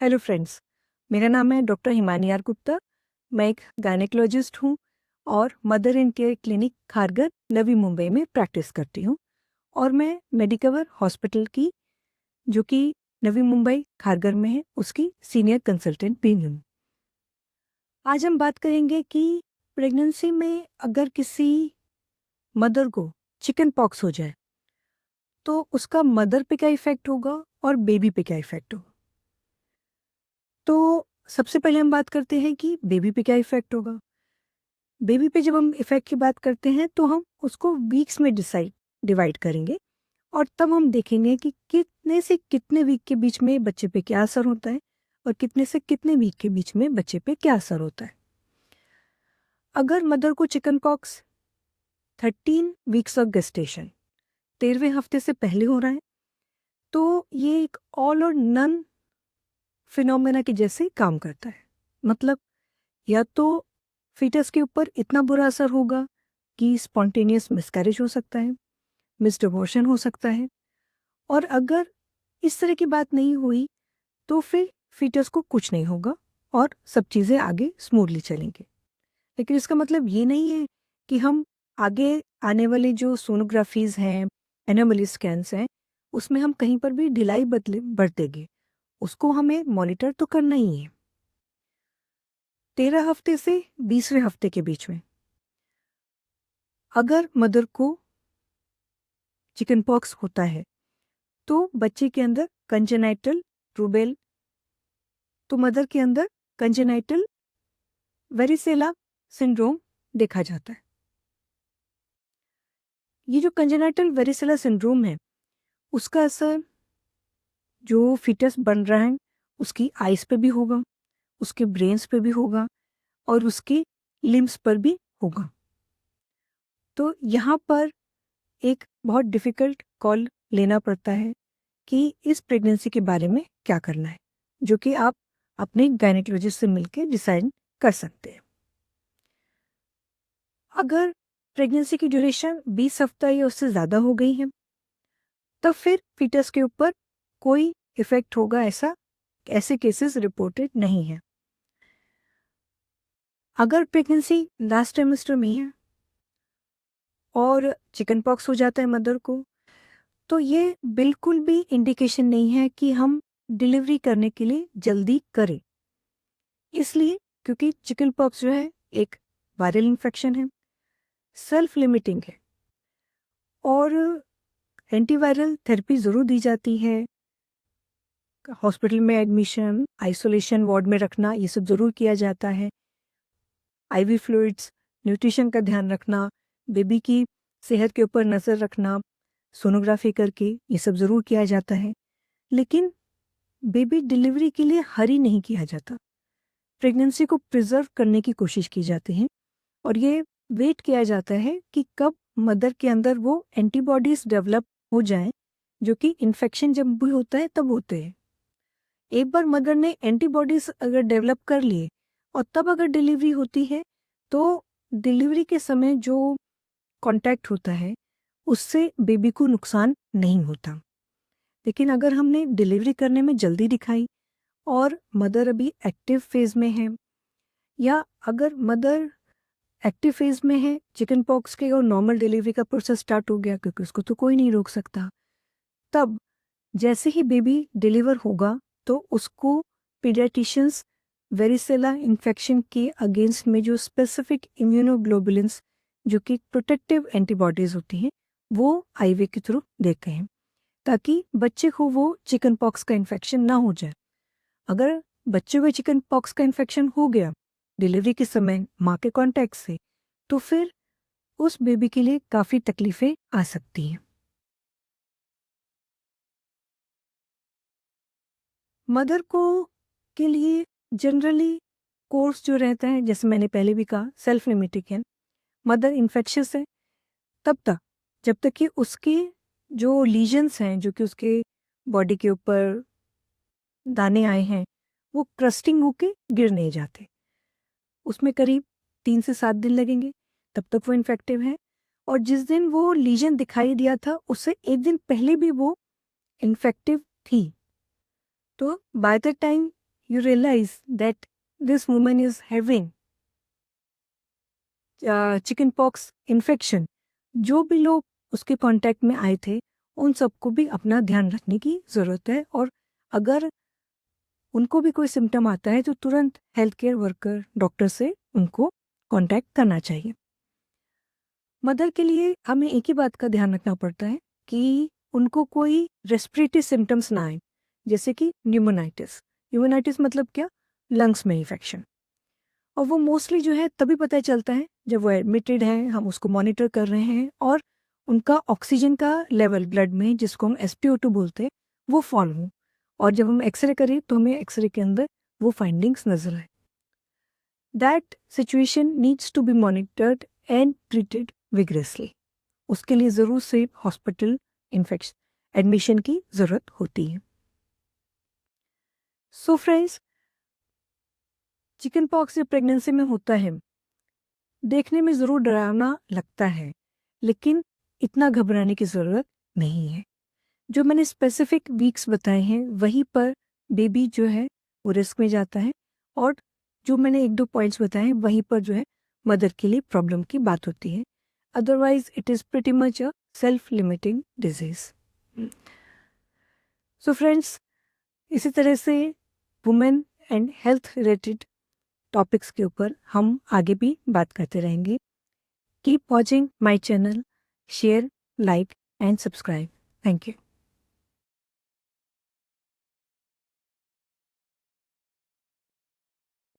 Hello friends, मेरा नाम है डॉक्टर हिमानी आर गुप्ता। मैं एक गायनेकोलॉजिस्ट हूँ और mother and care clinic Kharghar Navi Mumbai में प्रैक्टिस करती हूँ। और मैं मेडिकवर हॉस्पिटल की, जो कि नवी मुंबई खारगर में है, उसकी सीनियर कंसल्टेंट भी हूँ। आज हम बात करेंगे कि प्रेगनेंसी में अगर किसी मदर को चिकन पॉक्स हो जाए तो उसका मदर पे क्या इफ़ेक्ट होगा और बेबी पे क्या इफ़ेक्ट होगा। तो सबसे पहले हम बात करते हैं कि बेबी पे क्या इफ़ेक्ट होगा। बेबी पे जब हम इफ़ेक्ट की बात करते हैं तो हम उसको वीक्स में डिवाइड करेंगे और तब हम देखेंगे कि कितने से कितने वीक के बीच में बच्चे पे क्या असर होता है और कितने से कितने वीक के बीच में बच्चे पे क्या असर होता है। अगर मदर को chicken pox 13 weeks of gestation 13वें हफ्ते से पहले हो रहा है तो ये एक ऑल और नन फिनोमेना के जैसे काम करता है। मतलब या तो फीटस के ऊपर इतना बुरा असर होगा कि स्पॉन्टेनियस मिसकैरेज हो सकता है, मिस्ड अबॉर्शन हो सकता है, और अगर इस तरह की बात नहीं हुई तो फिर फीटस को कुछ नहीं होगा और सब चीज़ें आगे स्मूथली चलेंगी। लेकिन इसका मतलब ये नहीं है कि हम आगे आने वाले जो सोनोग्राफीज़ हैं, एनोमली स्कैन्स हैं, उसमें हम कहीं पर भी ढिलाई बरतेंगे। उसको हमें मॉनिटर तो करना ही है। 13 हफ्ते से 20वें हफ्ते के बीच में अगर मदर को चिकन पॉक्स होता है तो बच्चे के अंदर कंजेनाइटल रूबेल, तो मदर के अंदर कंजेनाइटल वेरिसेला सिंड्रोम देखा जाता है। ये जो कंजेनाइटल वेरिसेला सिंड्रोम है उसका असर जो फीटस बन रहा है उसकी आइज पे भी होगा, उसके ब्रेन्स पे भी होगा और उसके लिम्स पर भी होगा। तो यहाँ पर एक बहुत डिफ़िकल्ट कॉल लेना पड़ता है कि इस प्रेगनेंसी के बारे में क्या करना है, जो कि आप अपने गायनेकोलॉजिस्ट से मिलकर डिसाइड कर सकते हैं। अगर प्रेगनेंसी की ड्यूरेशन 20 हफ्ता या उससे ज़्यादा हो गई है तब फिर फीटस के ऊपर कोई इफ़ेक्ट होगा, ऐसे केसेस रिपोर्टेड नहीं है। अगर प्रेगनेंसी लास्ट ट्राइमेस्टर में है और चिकन पॉक्स हो जाता है मदर को, तो ये बिल्कुल भी इंडिकेशन नहीं है कि हम डिलीवरी करने के लिए जल्दी करें। इसलिए क्योंकि चिकन पॉक्स जो है एक वायरल इन्फेक्शन है, सेल्फ लिमिटिंग है और एंटीवायरल थेरेपी ज़रूर दी जाती है। हॉस्पिटल में एडमिशन, आइसोलेशन वार्ड में रखना, ये सब ज़रूर किया जाता है। आईवी फ्लूइड्स, न्यूट्रिशन का ध्यान रखना, बेबी की सेहत के ऊपर नज़र रखना, सोनोग्राफी करके, ये सब ज़रूर किया जाता है। लेकिन बेबी डिलीवरी के लिए हरी नहीं किया जाता। प्रेगनेंसी को प्रिजर्व करने की कोशिश की जाती है और ये वेट किया जाता है कि कब मदर के अंदर वो एंटीबॉडीज़ डेवलप हो जाएं, जो कि इन्फेक्शन जब भी होता है तब होते हैं। एक बार मदर ने एंटीबॉडीज़ अगर डेवलप कर लिए और तब अगर डिलीवरी होती है तो डिलीवरी के समय जो कांटेक्ट होता है उससे बेबी को नुकसान नहीं होता। लेकिन अगर हमने डिलीवरी करने में जल्दी दिखाई और मदर अभी एक्टिव फेज़ में है, या अगर मदर एक्टिव फेज़ में है चिकन पॉक्स के और नॉर्मल डिलीवरी का प्रोसेस स्टार्ट हो गया, क्योंकि उसको तो कोई नहीं रोक सकता, तब जैसे ही बेबी डिलीवर होगा तो उसको पीडियाट्रिशियंस वेरिसेला इन्फेक्शन के अगेंस्ट में जो स्पेसिफिक इम्यूनोग्लोबुलिन्स, जो कि प्रोटेक्टिव एंटीबॉडीज़ होती हैं, वो आईवी के थ्रू देते हैं ताकि बच्चे को वो चिकन पॉक्स का इन्फेक्शन ना हो जाए। अगर बच्चे को चिकन पॉक्स का इन्फेक्शन हो गया डिलीवरी के समय माँ के कॉन्टैक्ट से, तो फिर उस बेबी के लिए काफ़ी तकलीफ़ें आ सकती हैं। मदर को के लिए जनरली कोर्स जो रहता है, जैसे मैंने पहले भी कहा, सेल्फ लिमिटिंग है। मदर इन्फेक्शियस है तब तक जब तक कि उसके जो लीजन्स हैं, जो कि उसके बॉडी के ऊपर दाने आए हैं, वो क्रस्टिंग होके गिर नहीं जाते। उसमें करीब 3 से 7 दिन लगेंगे, तब तक वो इन्फेक्टिव है। और जिस दिन वो लीजन दिखाई दिया था उससे 1 दिन पहले भी वो इन्फेक्टिव थी। तो by the time you realize that this woman is having chicken pox infection, जो भी लोग उसके कांटेक्ट में आए थे उन सबको भी अपना ध्यान रखने की ज़रूरत है, और अगर उनको भी कोई सिम्टम आता है तो तुरंत हेल्थ केयर वर्कर डॉक्टर से उनको कांटेक्ट करना चाहिए। मदर के लिए हमें एक ही बात का ध्यान रखना पड़ता है कि उनको कोई रेस्पिरेटरी सिम्टम्स ना आए, जैसे कि न्यूमोनाइटिस। न्यूमोनाइटिस मतलब क्या? लंग्स में इन्फेक्शन। और वो मोस्टली जो है तभी पता चलता है जब वो एडमिटेड हैं, हम उसको मॉनिटर कर रहे हैं और उनका ऑक्सीजन का लेवल ब्लड में, जिसको हम SpO2 बोलते हैं, वो फॉल हो, और जब हम एक्सरे करें तो हमें एक्सरे के अंदर वो फाइंडिंग्स नजर आए। That situation needs to be monitored and treated vigorously. उसके लिए ज़रूर से हॉस्पिटल इन्फेक्शन एडमिशन की ज़रूरत होती है। सो फ्रेंड्स, चिकन पॉक्स जो प्रेगनेंसी में होता है, देखने में ज़रूर डरावना लगता है, लेकिन इतना घबराने की ज़रूरत नहीं है। जो मैंने स्पेसिफिक वीक्स बताए हैं वहीं पर बेबी जो है वो रिस्क में जाता है, और जो मैंने 1-2 पॉइंट्स बताए हैं वहीं पर जो है मदर के लिए प्रॉब्लम की बात होती है। Otherwise it is pretty much a self limiting disease. So friends, इसी तरह से women and health related topics के ऊपर हम आगे भी बात करते रहेंगे। Keep watching my channel, share, like and subscribe. Thank you.